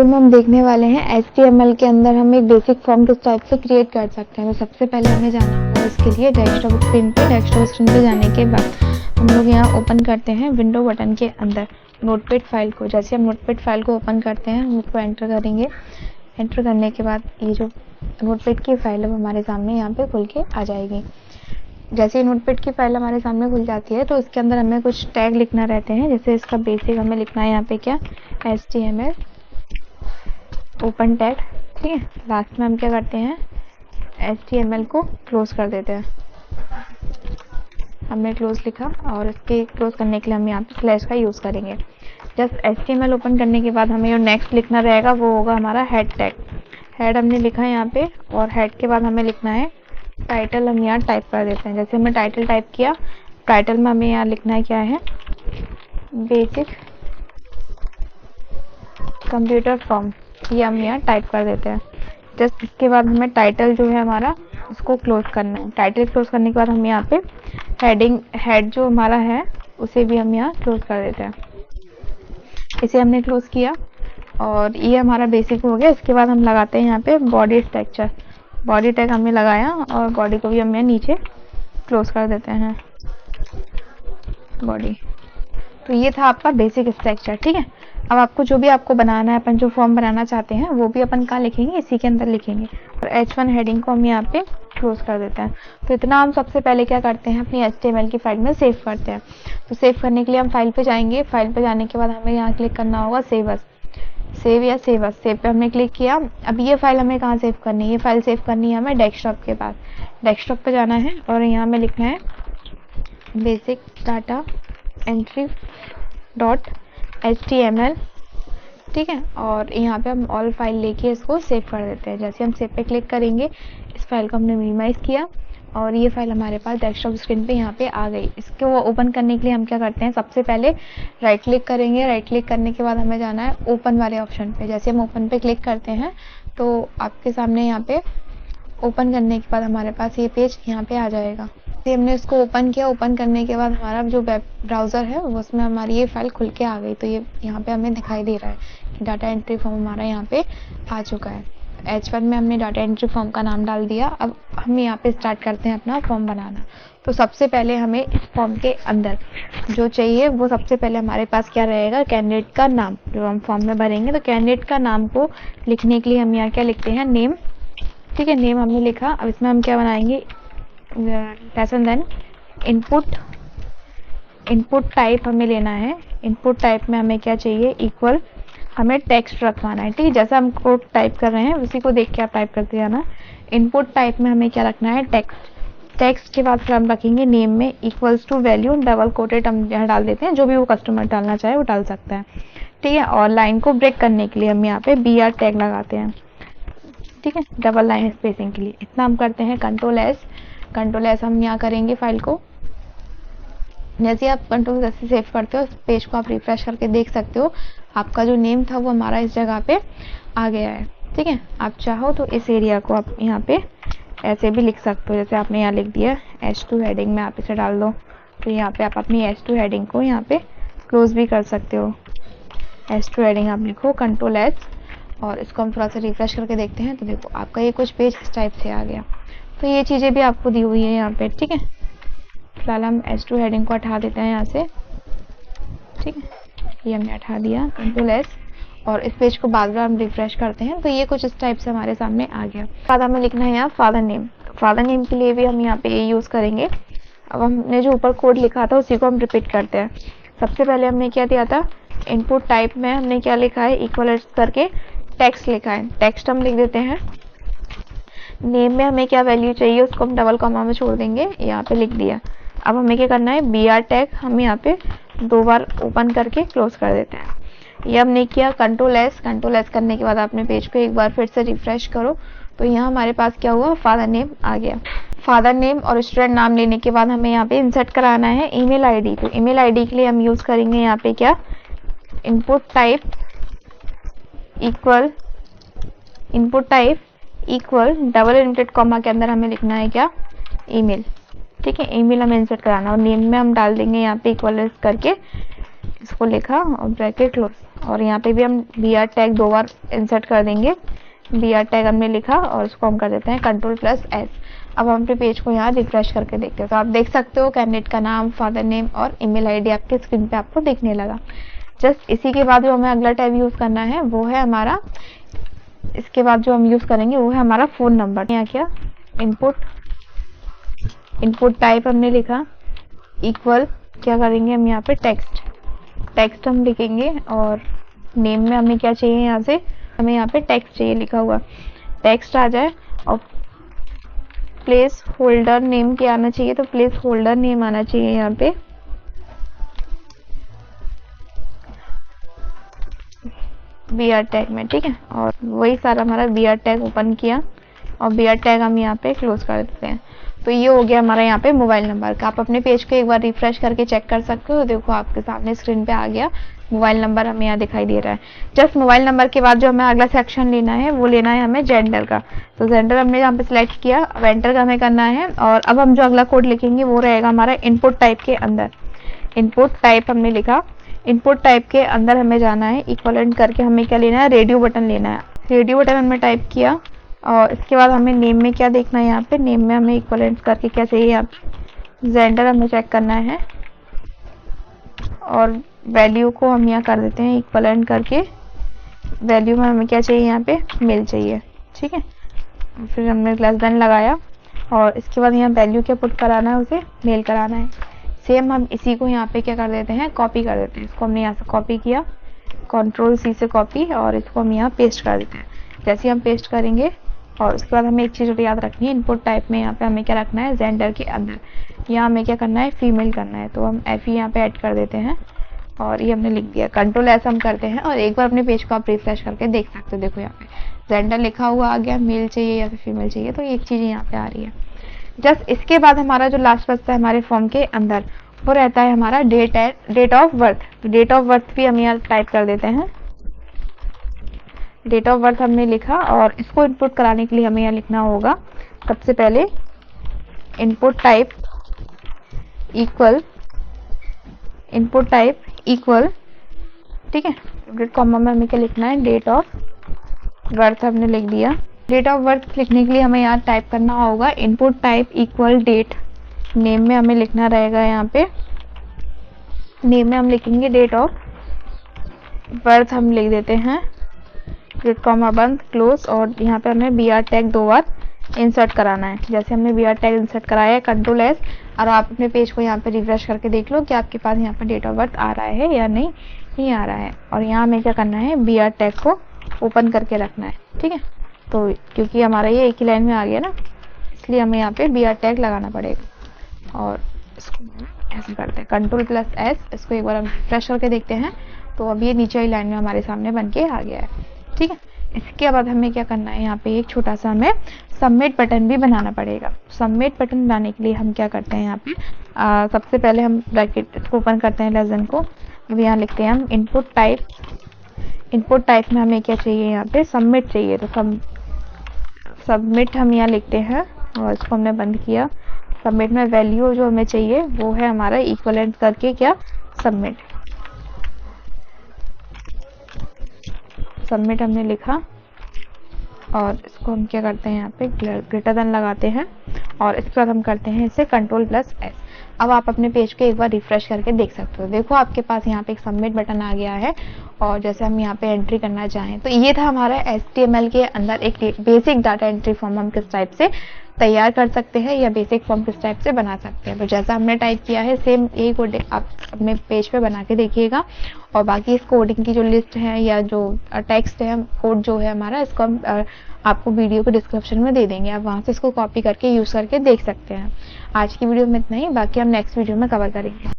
में हम देखने वाले हैं HTML के अंदर हम एक बेसिक फॉर्म किस टाइप से क्रिएट कर सकते हैं। तो सबसे पहले हमें जाना होगा इसके लिए डेस्कटॉप स्क्रीन पे जाने के बाद हम लोग यहाँ ओपन करते हैं विंडो बटन के अंदर नोटपैड फाइल को। जैसे हम नोटपैड फाइल को ओपन करते हैं हम उसको एंटर करेंगे। एंटर करने के बाद ये जो नोटपैड की फाइल है वो हमारे सामने यहाँ पे खुल के आ जाएगी। जैसे नोटपैड की फाइल हमारे सामने खुल जाती है तो इसके अंदर हमें कुछ टैग लिखना रहते हैं। जैसे इसका बेसिक हमें लिखना है यहाँ पे क्या HTML ओपन टैग, ठीक है। लास्ट में हम क्या करते हैं HTML को क्लोज कर देते हैं। हमने क्लोज लिखा और इसके क्लोज करने के लिए हम यहाँ पे स्लैश का यूज़ करेंगे। जब HTML ओपन करने के बाद हमें जो नेक्स्ट लिखना रहेगा वो होगा हमारा हेड टैग। हेड हमने लिखा है यहाँ पे और हेड के बाद हमें लिखना है टाइटल। हम यहाँ टाइप कर देते हैं। जैसे हमने टाइटल टाइप किया, टाइटल में हमें यहाँ लिखना है क्या है बेसिक कंप्यूटर फॉर्म, ये हम यहाँ टाइप कर देते हैं। जस्ट इसके बाद हमें टाइटल जो है हमारा उसको क्लोज करना है। टाइटल क्लोज करने के बाद हम यहाँ पे हेड जो हमारा है उसे भी हम यहाँ क्लोज कर देते हैं। इसे हमने क्लोज किया और ये हमारा बेसिक हो गया। इसके बाद हम लगाते हैं यहाँ पे बॉडी स्ट्रक्चर। बॉडी टैग हमने लगाया और बॉडी को भी हम यहाँ नीचे क्लोज कर देते हैं बॉडी। तो ये था आपका बेसिक स्ट्रक्चर, ठीक है। अब आपको जो भी आपको बनाना है, अपन जो फॉर्म बनाना चाहते हैं वो भी अपन कहाँ लिखेंगे, इसी के अंदर लिखेंगे। और H1 हेडिंग को हम यहाँ पे क्लोज कर देते हैं। तो इतना हम सबसे पहले क्या करते हैं अपनी HTML की फाइल में सेव करते हैं। तो सेव करने के लिए हम फाइल पे जाएंगे। फाइल पे जाने के बाद हमें यहाँ क्लिक करना होगा सेव एज। सेव पे हमने क्लिक किया। अब ये फाइल हमें कहाँ सेव करनी है, ये फाइल सेव करनी है हमें डेस्कटॉप के पास। डेस्कटॉप पे जाना है और यहाँ हमें लिखना है बेसिक डाटा एंट्री .html, ठीक है। और यहाँ पे हम ऑल फाइल लेके इसको सेव कर देते हैं। जैसे हम सेव पे क्लिक करेंगे इस फाइल को हमने मिनिमाइज किया और ये फाइल हमारे पास डेस्कटॉप स्क्रीन पे यहाँ पे आ गई। इसको ओपन करने के लिए हम क्या करते हैं, सबसे पहले राइट क्लिक करेंगे। राइट क्लिक करने के बाद हमें जाना है ओपन वाले ऑप्शन पे। जैसे हम ओपन पे क्लिक करते हैं तो आपके सामने यहाँ पे ओपन करने के बाद हमारे पास ये पेज यहाँ पे आ जाएगा। हमने इसको ओपन किया। ओपन करने के बाद हमारा जो वेब ब्राउज़र है उसमें हमारी ये फाइल खुल के आ गई। तो ये यहाँ पे हमें दिखाई दे रहा है कि डाटा एंट्री फॉर्म हमारा यहाँ पे आ चुका है। H1 में हमने डाटा एंट्री फॉर्म का नाम डाल दिया। अब हम यहाँ पे स्टार्ट करते हैं अपना फॉर्म बनाना। तो सबसे पहले हमें इस फॉर्म के अंदर जो चाहिए वो सबसे पहले हमारे पास क्या रहेगा, कैंडिडेट का नाम जो हम फॉर्म में भरेंगे। तो कैंडिडेट का नाम को लिखने के लिए हम यहाँ क्या लिखते हैं नेम, ठीक है। नेम हमने लिखा। अब इसमें हम क्या बनाएंगे लेसन देन इनपुट टाइप हमें लेना है। इनपुट टाइप में हमें क्या चाहिए इक्वल, हमें टेक्स्ट रखवाना है, ठीक है। जैसा हम कोड टाइप कर रहे हैं उसी को देख के आप टाइप करते जाना। इनपुट टाइप में हमें क्या रखना है टेक्स्ट। टेक्स्ट के बाद फिर हम रखेंगे नेम में equals to value double quoted हम यहाँ डाल देते हैं। जो भी वो कस्टमर डालना चाहे वो डाल सकता है, ठीक है। और लाइन को ब्रेक करने के लिए हम यहाँ पे BR टैग लगाते हैं, ठीक है, डबल लाइन स्पेसिंग के लिए। इतना हम करते हैं। कंट्रोल एस हम यहाँ करेंगे फाइल को। जैसे आप कंट्रोल एस से सेव करते हो इस पेज को आप रिफ्रेश करके देख सकते हो आपका जो नेम था वो हमारा इस जगह पे आ गया है, ठीक है। आप चाहो तो इस एरिया को आप यहाँ पे ऐसे भी लिख सकते हो। जैसे आपने यहाँ लिख दिया H2 हेडिंग में आप इसे डाल दो तो यहाँ पे आप अपनी H2 हेडिंग को यहाँ पे क्लोज भी कर सकते हो। H2 हेडिंग आप लिखो कंट्रोल एस और इसको हम थोड़ा सा रिफ्रेश करके देखते हैं। तो देखो आपका ये कुछ पेज इस टाइप से आ गया। तो ये चीज़ें भी आपको दी हुई है यहाँ पे, ठीक है। फिलहाल हम H2 हेडिंग को हटा देते हैं यहाँ से, ठीक है। ये हमने हटा दिया कंट्रोल एस और इस पेज को बार बार हम रिफ्रेश करते हैं। तो ये कुछ इस टाइप से हमारे सामने आ गया। बाद हमें लिखना है यहाँ फादर नेम। फादर नेम के लिए भी हम यहाँ पे ये यूज़ करेंगे। अब हमने जो ऊपर कोड लिखा था उसी को हम रिपीट करते हैं। सबसे पहले हमने क्या दिया था इनपुट टाइप में हमने क्या लिखा है इक्वल करके टेक्स्ट लिखा है। टेक्स्ट हम लिख देते हैं। नेम में हमें क्या वैल्यू चाहिए उसको हम डबल कॉमा में छोड़ देंगे, यहाँ पे लिख दिया। अब हमें क्या करना है BR टैग हम यहाँ पे 2 बार ओपन करके क्लोज कर देते हैं। ये हमने किया कंट्रोल एस करने के बाद आपने पेज को एक बार फिर से रिफ्रेश करो तो यहाँ हमारे पास क्या हुआ फादर नेम आ गया। फादर नेम और स्टूडेंट नाम लेने के बाद हमें यहाँ पे इंसर्ट कराना है ईमेल आईडी। तो ईमेल आईडी के लिए हम यूज़ करेंगे यहाँ पे क्या input type equal double inverted comma के अंदर हमें लिखना है क्या ईमेल, ठीक है। ईमेल हमें इंसर्ट कराना और नेम में हम डाल देंगे यहाँ पे इक्वल करके इसको लिखा और ब्रैकेट क्लोज, और यहाँ पे भी हम br टैग 2 बार इंसर्ट कर देंगे। br टैग हमने लिखा और इसको हम कर देते हैं Ctrl+S। अब हम अपने पेज को यहाँ रिफ्रेश करके देखते हैं, तो आप देख सकते हो कैंडिडेट का नाम, फादर नेम और ईमेल आईडी आपके स्क्रीन पे आपको दिखने लगा। जस्ट इसी के बाद जो हमें अगला टैब यूज करना है वो है हमारा, इसके बाद जो हम यूज करेंगे वो है हमारा फोन नंबर। यहाँ क्या इनपुट टाइप हमने लिखा इक्वल, क्या करेंगे हम यहाँ पे टेक्स्ट हम लिखेंगे, और नेम में हमें क्या चाहिए, यहाँ से हमें यहाँ पे टेक्स्ट चाहिए, लिखा हुआ टेक्स्ट आ जाए। और प्लेस होल्डर नेम क्या आना चाहिए, तो प्लेस होल्डर नेम आना चाहिए यहाँ पे br टैग में, ठीक है। और वही सारा हमारा br टैग ओपन किया और br टैग हम यहाँ पे क्लोज कर देते हैं। तो ये हो गया हमारा यहाँ पे मोबाइल नंबर का। आप अपने पेज को एक बार रिफ्रेश करके चेक कर सकते हो, देखो आपके सामने स्क्रीन पे आ गया मोबाइल नंबर हमें यहाँ दिखाई दे रहा है। जस्ट मोबाइल नंबर के बाद जो हमें अगला सेक्शन लेना है वो लेना है हमें जेंडर का। तो जेंडर हमने यहाँ पे सिलेक्ट किया, अब एंटर का हमें करना है। और अब हम जो अगला कोड लिखेंगे वो रहेगा हमारा इनपुट टाइप के अंदर। इनपुट टाइप हमने लिखा, इनपुट टाइप के अंदर हमें जाना है, इक्वलेंट करके हमें क्या लेना है, रेडियो बटन लेना है। रेडियो बटन हमने टाइप किया और इसके बाद हमें नेम में क्या देखना है, यहाँ पे नेम में हमें इक्वलेंट करके क्या चाहिए, यहाँ पे जेंडर हमें चेक करना है और वैल्यू को हम यहाँ कर देते हैं इक्वलेंट करके। वैल्यू में हमें क्या चाहिए, यहाँ पे मेल चाहिए, ठीक है। फिर हमने लेस देन लगाया और इसके बाद यहाँ वैल्यू क्या पुट कराना है, उसे मेल कराना है। सेम हम इसी को यहाँ पे क्या कर देते हैं, कॉपी कर देते हैं। इसको हमने यहाँ से कॉपी किया, Ctrl+C से कॉपी, और इसको हम यहाँ पेस्ट कर देते हैं। जैसे हम पेस्ट करेंगे और उसके बाद हमें एक चीज़ और याद रखनी है, इनपुट टाइप में यहाँ पे हमें क्या रखना है, जेंडर के अंदर यहाँ हमें क्या करना है, फीमेल करना है। तो हम FE यहाँ पे ऐड कर देते हैं और ये हमने लिख दिया। Ctrl+S हम करते हैं और एक बार अपने पेज को आप रिफ्रेश करके देख सकते हो। देखो यहाँ पे जेंडर लिखा हुआ आ गया, मेल चाहिए या फिर फीमेल चाहिए, तो एक चीज़ यहाँ पे आ रही है। जस्ट इसके बाद हमारा जो लास्ट बचता है हमारे फॉर्म के अंदर वो रहता है हमारा date of birth. Date of birth भी हम यहाँ टाइप कर देते हैं। डेट ऑफ बर्थ हमने लिखा और इसको इनपुट कराने के लिए हमें यहाँ लिखना होगा सबसे पहले इनपुट टाइप इक्वल, ठीक है। ब्रैकेट कॉमा में हमें क्या लिखना है, डेट ऑफ बर्थ हमने लिख दिया। डेट ऑफ बर्थ लिखने के लिए हमें यहाँ टाइप करना होगा input type equal date. Name में हमें लिखना रहेगा, यहाँ पे नेम में हम लिखेंगे डेट ऑफ बर्थ हम लिख देते हैं, ब्रैकेट कॉमा बंद क्लोज, और यहाँ पे हमें br टैग 2 बार इंसर्ट कराना है। जैसे हमने br टैग इंसर्ट कराया है, Ctrl+S, और आप अपने पेज को यहाँ पे रिफ्रेश करके देख लो कि आपके पास यहाँ पे डेट ऑफ बर्थ आ रहा है या नहीं आ रहा है। और यहाँ हमें क्या करना है, br टैग को ओपन करके रखना है, ठीक है। तो क्योंकि हमारा ये एक ही लाइन में आ गया ना, इसलिए हमें यहाँ पे br टैग लगाना पड़ेगा। और इसको ऐसे करते हैं Ctrl+S, इसको एक बार हम रिफ्रेश करके देखते हैं। तो अब ये नीचे वाली लाइन में हमारे सामने बन के आ गया है, ठीक है। इसके बाद हमें क्या करना है, यहाँ पे एक छोटा सा हमें सबमिट बटन भी बनाना पड़ेगा। सबमिट बटन बनाने के लिए हम क्या करते हैं, यहाँ पे सबसे पहले हम ब्रैकेट को ओपन करते हैं, लेसन को। अब यहाँ लिखते हैं हम इनपुट टाइप में हमें क्या चाहिए, यहाँ पे सबमिट चाहिए। तो सबमिट हम यहाँ लिखते हैं और इसको हमने बंद किया। सबमिट में वैल्यू जो हमें चाहिए वो है हमारा इक्वलेंट करके क्या, सबमिट हमने लिखा और इसको हम क्या करते हैं, यहाँ पे ग्रेटर देन लगाते हैं और इसके बाद हम करते हैं इसे Ctrl+S। अब आप अपने पेज को एक बार रिफ्रेश करके देख सकते हो। देखो आपके पास यहाँ पे एक सबमिट बटन आ गया है और जैसे हम यहाँ पे एंट्री करना चाहें तो ये था हमारा HTML के अंदर एक बेसिक डाटा एंट्री फॉर्म हम किस टाइप से तैयार कर सकते हैं या बेसिक फॉर्म किस टाइप से बना सकते हैं। तो जैसा हमने टाइप किया है सेम यही कोड आप अपने पेज पे बना के देखिएगा। और बाकी इस कोडिंग की जो लिस्ट है या जो टेक्स्ट है, कोड जो है हमारा, इसको हम आपको वीडियो के डिस्क्रिप्शन में दे देंगे, आप वहां से इसको कॉपी करके यूज करके देख सकते हैं। आज की वीडियो में इतना ही, बाकी हम नेक्स्ट वीडियो में कवर करेंगे।